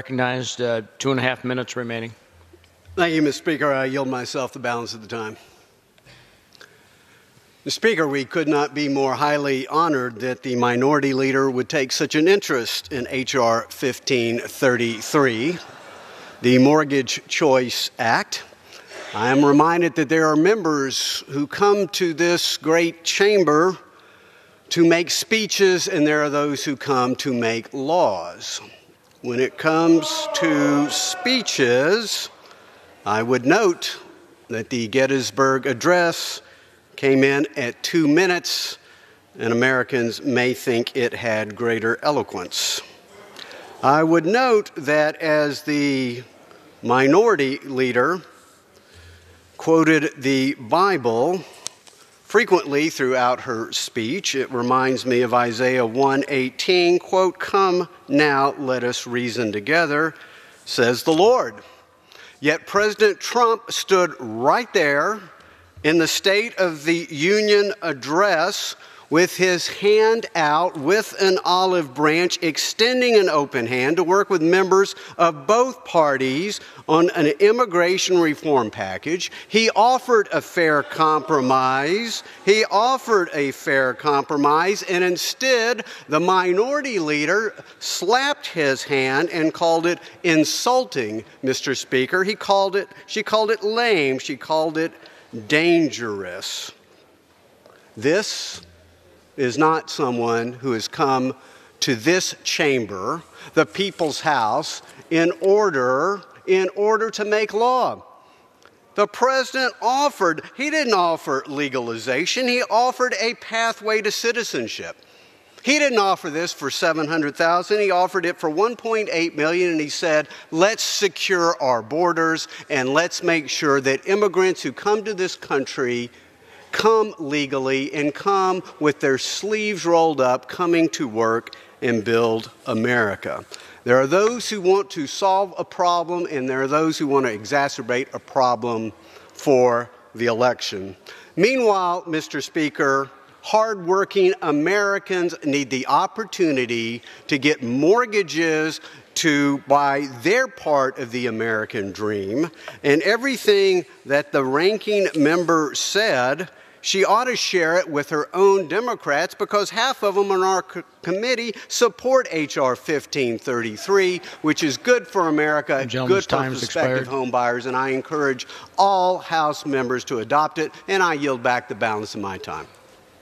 Recognized, 2.5 minutes remaining. Thank you, Mr. Speaker. I yield myself the balance of the time. Mr. Speaker, we could not be more highly honored that the minority leader would take such an interest in H.R. 1533, the Mortgage Choice Act. I am reminded that there are members who come to this great chamber to make speeches, and there are those who come to make laws. When it comes to speeches, I would note that the Gettysburg Address came in at 2 minutes, and Americans may think it had greater eloquence. I would note that as the minority leader quoted the Bible frequently throughout her speech, it reminds me of Isaiah 1:18, quote, "Come now, let us reason together, says the Lord." Yet President Trump stood right there in the State of the Union address with his hand out with an olive branch, extending an open hand to work with members of both parties on an immigration reform package. He offered a fair compromise. And instead, the minority leader slapped his hand and called it insulting, Mr. Speaker. She called it lame. She called it dangerous. This is not someone who has come to this chamber, the people's house, in order to make law. The president he didn't offer legalization, he offered a pathway to citizenship. He didn't offer this for 700,000, he offered it for 1.8 million, and he said, let's secure our borders and let's make sure that immigrants who come to this country come legally and come with their sleeves rolled up, coming to work and build America. There are those who want to solve a problem, and there are those who want to exacerbate a problem for the election. Meanwhile, Mr. Speaker, hardworking Americans need the opportunity to get mortgages to buy their part of the American dream. And everything that the ranking member said, she ought to share it with her own Democrats, because half of them on our committee support H.R. 1533, which is good for America, good for prospective home buyers, and I encourage all House members to adopt it, and I yield back the balance of my time.